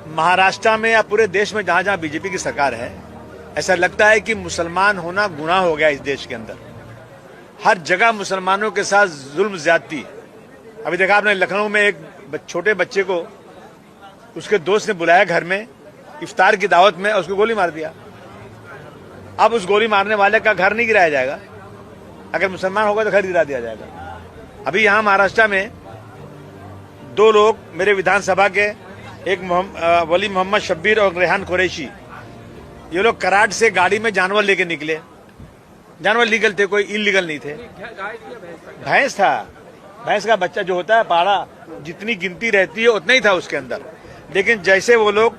महाराष्ट्र में या पूरे देश में जहां जहां बीजेपी की सरकार है, ऐसा लगता है कि मुसलमान होना गुनाह हो गया इस देश के अंदर। हर जगह मुसलमानों के साथ जुल्म ज्यादती। अभी देखा आपने लखनऊ में एक छोटे बच्चे को उसके दोस्त ने बुलाया घर में इफ्तार की दावत में और उसको गोली मार दिया। अब उस गोली मारने वाले का घर नहीं गिराया जाएगा, अगर मुसलमान होगा तो घर गिरा दिया जाएगा। अभी यहां महाराष्ट्र में दो लोग मेरे विधानसभा के, एक वली मोहम्मद शब्बीर और रेहान कुरैशी, ये लोग कराड़ से गाड़ी में जानवर लेके निकले। जानवर लीगल थे, कोई इलीगल नहीं थे। भैंस था, भैंस का बच्चा जो होता है पाड़ा, जितनी गिनती रहती है उतना ही था उसके अंदर। लेकिन जैसे वो लोग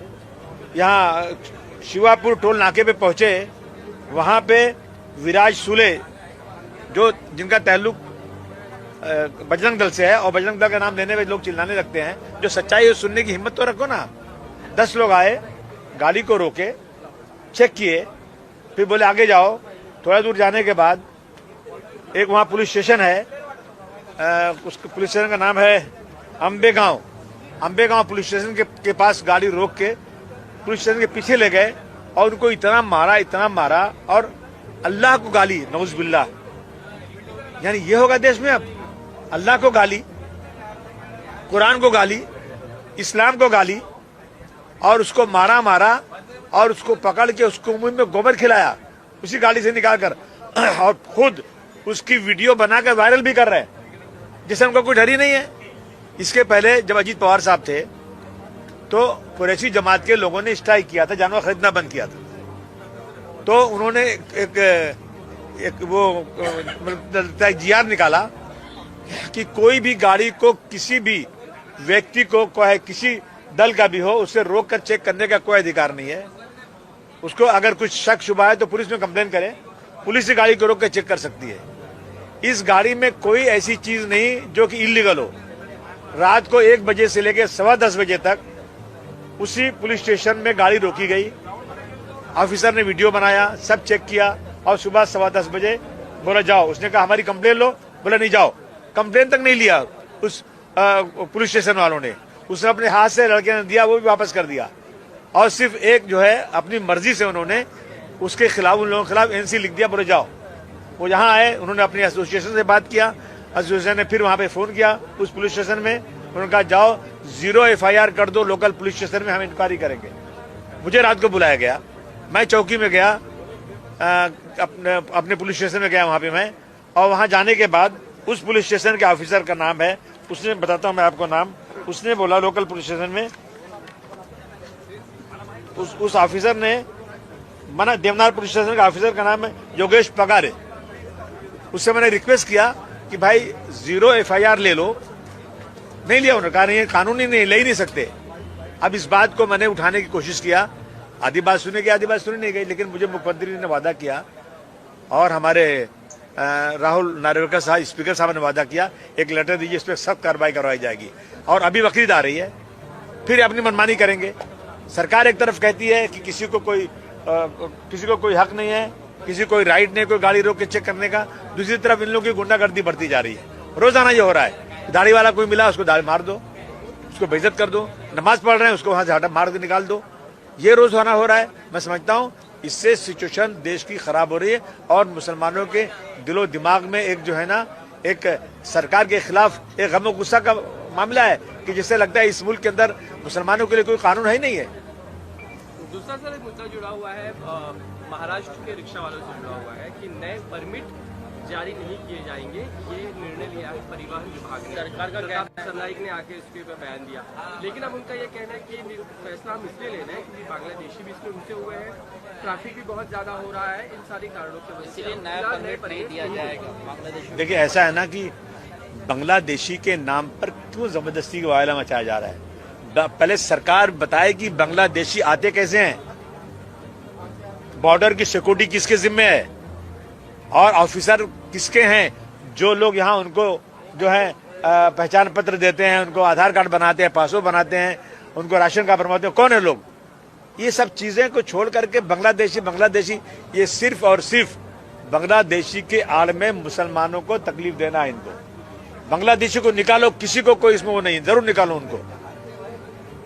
यहाँ शिवापुर टोल नाके पे पहुंचे, वहां पे विराज सुले जो जिनका ताल्लुक बजरंग दल से है और बजरंग दल का नाम लेने में लोग चिल्लाने लगते हैं, जो सच्चाई है सुनने की हिम्मत तो रखो ना। 10 लोग आए, गाड़ी को रोके, चेक किए, फिर बोले आगे जाओ। थोड़ा दूर जाने के बाद एक वहां पुलिस स्टेशन है, उस पुलिस स्टेशन का नाम है अंबेगांव। अंबेगांव पुलिस स्टेशन के पास गाड़ी रोक के पुलिस स्टेशन के पीछे ले गए और उनको इतना मारा और अल्लाह को गाली, नौज़ुबिल्लाह। यानी ये होगा देश में अब, अल्लाह को गाली, कुरान को गाली, इस्लाम को गाली, और उसको मारा और उसको पकड़ के उसको मुंह में गोबर खिलाया उसी गाड़ी से निकालकर, और खुद उसकी वीडियो बनाकर वायरल भी कर रहे हैं, जिससे उनको कोई डर ही नहीं है। इसके पहले जब अजीत पवार साहब थे तो कुरैशी जमात के लोगों ने स्ट्राइक किया था, जानवर खरीदना बंद किया था। तो उन्होंने एक वो जीआर निकाला कि कोई भी गाड़ी को, किसी भी व्यक्ति को, कोई किसी दल का भी हो, उससे रोक कर चेक करने का कोई अधिकार नहीं है। उसको अगर कुछ शक शुबा है तो पुलिस में कंप्लेन करे, पुलिस ही गाड़ी को रोक कर चेक कर सकती है। इस गाड़ी में कोई ऐसी चीज नहीं जो कि इलीगल हो। रात को 1 बजे से लेकर 10:15 बजे तक उसी पुलिस स्टेशन में गाड़ी रोकी गई। ऑफिसर ने वीडियो बनाया, सब चेक किया, और सुबह 10:15 बजे बोला जाओ। उसने कहा हमारी कंप्लेन लो, बोला नहीं जाओ। कंप्लेन तक नहीं लिया उस पुलिस स्टेशन वालों ने, उसने अपने हाथ से लड़के ने दिया, वो भी वापस कर दिया। और सिर्फ एक जो है अपनी मर्जी से उन्होंने उसके खिलाफ, उन लोगों के खिलाफ एनसी लिख दिया, बोले जाओ। वो यहाँ आए, उन्होंने अपनी एसोसिएशन से बात किया, एसोसिएशन ने फिर वहां पे फोन किया उस पुलिस स्टेशन में, उन्होंने कहा जाओ 0 FIR कर दो लोकल पुलिस स्टेशन में, हम इंक्वायरी करेंगे। मुझे रात को बुलाया गया, मैं चौकी में गया, अपने पुलिस स्टेशन में गया वहां पे मैं, और वहां जाने के बाद उस पुलिस स्टेशन के ऑफिसर का नाम है, उसने, बताता हूं मैं आपको नाम, उसने बोला लोकल पुलिस स्टेशन में, उस ऑफिसर ने मना, देवनार पुलिस स्टेशन का ऑफिसर का नाम है योगेश पगारे। उससे मैंने रिक्वेस्ट किया कि भाई 0 FIR ले लो, नहीं लिया। उन्होंने कहा नहीं, कानूनी नहीं, ले ही नहीं सकते। अब इस बात को मैंने उठाने की कोशिश किया, आधी बात सुनी गई, आधी बात सुनी नहीं गई, लेकिन मुझे मुख्यमंत्री ने वादा किया और हमारे राहुल नार्वेकर साहब, स्पीकर साहब ने वादा किया, एक लेटर दीजिए, इस पर सख्त कार्रवाई करवाई जाएगी। और अभी बकरीद आ रही है, फिर अपनी मनमानी करेंगे। सरकार एक तरफ कहती है कि किसी को कोई हक नहीं है, किसी को कोई राइट नहीं, कोई गाड़ी रोक के चेक करने का। दूसरी तरफ इन लोगों की गुंडागर्दी बढ़ती जा रही है, रोजाना ये हो रहा है। दाढ़ी वाला कोई मिला, उसको दाढ़ी मार दो, उसको बेइज्जत कर दो। नमाज पढ़ रहे हैं, उसको वहां से हटा मार के निकाल दो। ये रोजाना हो रहा है। मैं समझता हूं इससे सिचुएशन देश की खराब हो रही है, और मुसलमानों के दिलो दिमाग में एक जो है ना, एक सरकार के खिलाफ एक गम गुस्सा का मामला है कि जिससे लगता है इस मुल्क के अंदर मुसलमानों के लिए कोई कानून है ही नहीं है। दूसरा सर एक मुद्दा जुड़ा हुआ है, महाराष्ट्र के रिक्शा वालों से जुड़ा हुआ है कि नए परमिट जारी नहीं किए जाएंगे। ये निर्णय लिया है परिवहन विभाग ने, सरकार का सरनाइक ने आके इसके ऊपर बयान दिया। लेकिन अब उनका ये कहना है कि फैसला हम इसलिए ले रहे हैं क्योंकि बांग्लादेशी भी इसमें घुसे हुए हैं, ट्रैफिक भी बहुत ज्यादा हो रहा है, इन सारी कारणों की वजह से नया परमिट नहीं दिया जाएगा बांग्लादेश। देखिए ऐसा है ना कि बांग्लादेशी के नाम पर क्यों जबरदस्ती का वायला मचाया जा रहा है। पहले सरकार बताए कि बांग्लादेशी आते कैसे हैं, बॉर्डर की सिक्योरिटी किसके जिम्मे है, और ऑफिसर किसके हैं, जो लोग यहाँ उनको जो है पहचान पत्र देते हैं, उनको आधार कार्ड बनाते हैं, पासपोर्ट बनाते हैं, उनको राशन कार्ड बनवाते हैं, कौन है लोग। ये सब चीजें को छोड़ करके बांग्लादेशी ये सिर्फ और सिर्फ बांग्लादेशी के आड़ में मुसलमानों को तकलीफ देना है। इनको बांग्लादेशी को निकालो, किसी को कोई इसमें वो नहीं, जरूर निकालो उनको।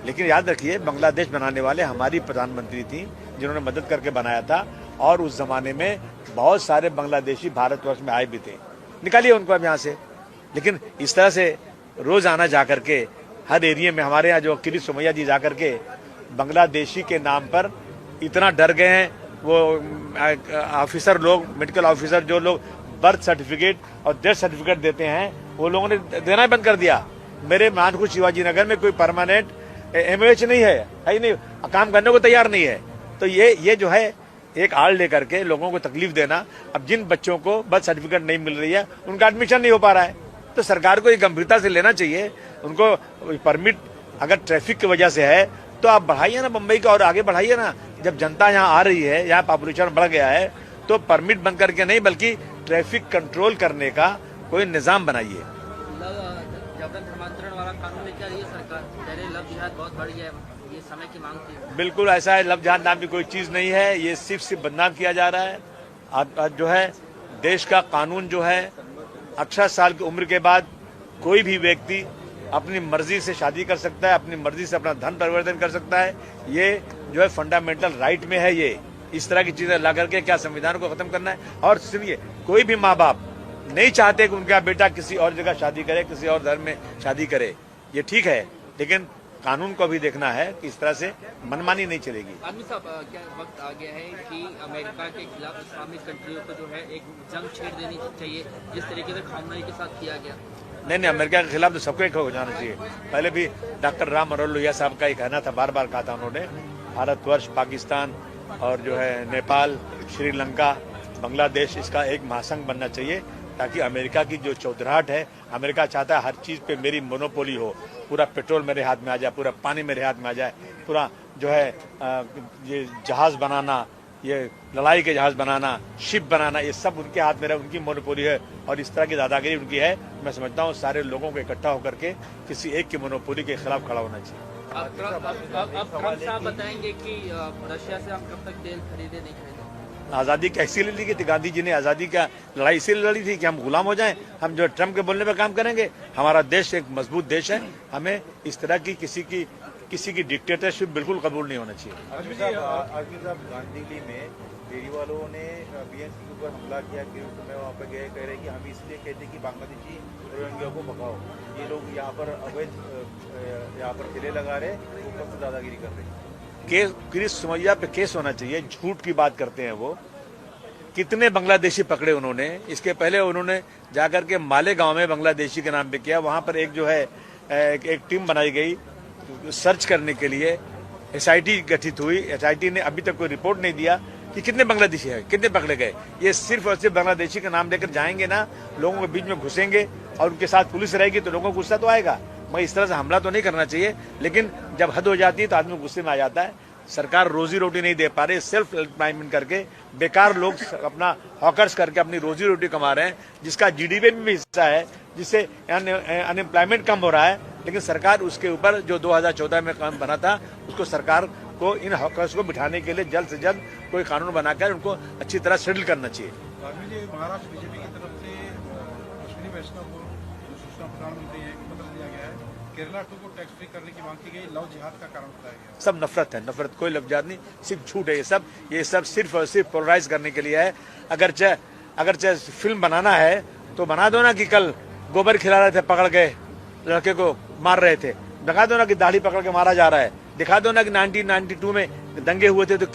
लेकिन याद रखिए, बांग्लादेश बनाने वाले हमारी प्रधानमंत्री थी, जिन्होंने मदद करके बनाया था, और उस जमाने में बहुत सारे बांग्लादेशी भारतवर्ष में आए भी थे। निकालिए उनको अब यहाँ से। लेकिन इस तरह से रोज आना जाकर के हर एरिया में, हमारे यहाँ जो किरीट सोमैया जी जाकर के बांग्लादेशी के नाम पर इतना डर गए हैं, वो ऑफिसर लोग, मेडिकल ऑफिसर जो लोग बर्थ सर्टिफिकेट और डेथ सर्टिफिकेट देते हैं, वो लोगों ने देना बंद कर दिया। मेरे मानकुश शिवाजी नगर में कोई परमानेंट एमओएच नहीं है ही नहीं, काम करने को तैयार नहीं है। तो ये जो है एक आड़ लेकर के लोगों को तकलीफ देना। अब जिन बच्चों को बर्थ सर्टिफिकेट नहीं मिल रही है, उनका एडमिशन नहीं हो पा रहा है, तो सरकार को ये गंभीरता से लेना चाहिए। उनको परमिट अगर ट्रैफिक की वजह से है तो आप बढ़ाइए ना, मुंबई का और आगे बढ़ाइए ना। जब जनता यहाँ आ रही है, यहाँ पॉपुलेशन बढ़ गया है, तो परमिट बंद करके नहीं, बल्कि ट्रैफिक कंट्रोल करने का कोई निजाम बनाइए। जबरन धर्मांतरण वाला कानून लेकर आई है सरकार, पहले लव जिहाद बहुत बढ़ गया है, ये समय की मांग थी। बिल्कुल ऐसा है, लव जिहाद नाम की कोई चीज नहीं है, ये सिर्फ बदनाम किया जा रहा है। आज जो है देश का कानून जो है, 18 साल की उम्र के बाद कोई भी व्यक्ति अपनी मर्जी से शादी कर सकता है, अपनी मर्जी से अपना धन परिवर्तन कर सकता है। ये जो है फंडामेंटल राइट में है। ये इस तरह की चीजें ला करके क्या संविधान को खत्म करना है? और सुनिए, कोई भी माँ बाप नहीं चाहते कि उनका बेटा किसी और जगह शादी करे, किसी और धर्म में शादी करे, ये ठीक है, लेकिन कानून को भी देखना है कि इस तरह से मनमानी नहीं चलेगी। आदमी साहब, क्या वक्त आ गया है कि अमेरिका के खिलाफ इस्लामिक कंट्रियों को जो है एक जंग छेड़ देनी चाहिए, जिस तरीके से खामनेई के साथ किया गया? नहीं, अमेरिका के खिलाफ तो सबको एक हो जाना चाहिए। पहले भी डॉक्टर राम मनोहर लोहिया साहब का ये कहना था, बार बार कहा था उन्होंने, भारतवर्ष, पाकिस्तान और जो है नेपाल, श्रीलंका, बांग्लादेश, इसका एक महासंघ बनना चाहिए, ताकि अमेरिका की जो चौधराहट है, अमेरिका चाहता है हर चीज पे मेरी मोनोपोली हो, पूरा पेट्रोल मेरे हाथ में आ जाए, पूरा पानी मेरे हाथ में आ जाए, पूरा जो है ये जहाज बनाना, ये लड़ाई के जहाज बनाना, शिप बनाना, ये सब उनके हाथ में रहे, उनकी मोनोपोली है। और इस तरह की दादागिरी उनकी है। मैं समझता हूँ सारे लोगों को इकट्ठा होकर के किसी एक की मोनोपोली के खिलाफ खड़ा होना चाहिए। अब ट्रम्प साहब बताएंगे कि रशिया से हम कब तक तेल खरीदे नहीं खरीदे? आज़ादी कैसे ले ली गई थी? गांधी जी ने आज़ादी का लड़ाई इसीलिए लड़ी थी कि हम गुलाम हो जाएं। हम जो ट्रम्प के बोलने पे काम करेंगे? हमारा देश एक मजबूत देश है, हमें इस तरह की किसी की डिक्टेटरशिप बिल्कुल कबूल नहीं होना चाहिए। आजमी साहब, गांधीली में डेयरी वालों ने बीएनसी के ऊपर हमला किया, मैं वहाँ पर गए, कह रहे कि हम इसलिए कहते कि बांग्लादेशी रोहिंग्या को भगाओ, ये लोग यहाँ पर अवैध यहाँ पर ठेले लगा रहे, ऊपर से दादागिरी कर रहे। किरीट सोमैया पे केस होना चाहिए, झूठ की बात करते हैं वो। कितने बांग्लादेशी पकड़े उन्होंने? इसके पहले उन्होंने जाकर के माले गांव में बांग्लादेशी के नाम पे किया, वहां पर एक जो है एक टीम बनाई गई सर्च करने के लिए, एसआईटी गठित हुई। एसआईटी ने अभी तक कोई रिपोर्ट नहीं दिया कि कितने बांग्लादेशी है, कितने पकड़े गए। ये सिर्फ और सिर्फ बांग्लादेशी का नाम लेकर जाएंगे ना, लोगों के बीच में घुसेंगे और उनके साथ पुलिस रहेगी तो लोगों को गुस्सा तो आएगा। मगर इस तरह से हमला तो नहीं करना चाहिए, लेकिन जब हद हो जाती है तो आदमी गुस्से में आ जाता है। सरकार रोजी रोटी नहीं दे पा रही, सेल्फ एम्प्लॉयमेंट करके बेकार लोग अपना हॉकर्स करके अपनी रोजी रोटी कमा रहे हैं, जिसका जीडीपी में भी हिस्सा है, जिससे अनएम्प्लॉयमेंट कम हो रहा है। लेकिन सरकार उसके ऊपर जो 2014 में काम बना था, उसको सरकार को इन हॉकर्स को बिठाने के लिए जल्द से जल्द कोई कानून बनाकर उनको अच्छी तरह सेटल करना चाहिए। महाराष्ट्र बीजेपी की तरफ से अश्विनी वैष्णव को सूचना प्रधानमंत्री है, पत्र दिया गया है, केरला 2 को टैक्स फ्री करने की मांग की गई, लव जिहाद का कारण बताया गया। सब नफरत है, नफरत, कोई लव जिहाद नहीं, सिर्फ झूठ है ये सब सिर्फ और सिर्फ पोलराइज करने के लिए है। अगर फिल्म बनाना है तो बना दो ना कि कल गोबर खिला रहे थे, पकड़ गए लड़के को मार रहे थे, दिखा दो ना कि दाढ़ी पकड़ के मारा जा रहा है, दिखा दो ना कि 1992 में दंगे हुए थे तो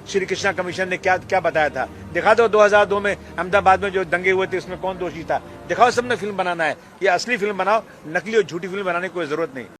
श्री कृष्णा कमीशन ने क्या बताया था, दिखा दो 2002 में अहमदाबाद में जो दंगे हुए थे उसमें कौन दोषी था, दिखाओ। सबने फिल्म बनाना है, ये असली फिल्म बनाओ, नकली और झूठी फिल्म बनाने की कोई जरूरत नहीं।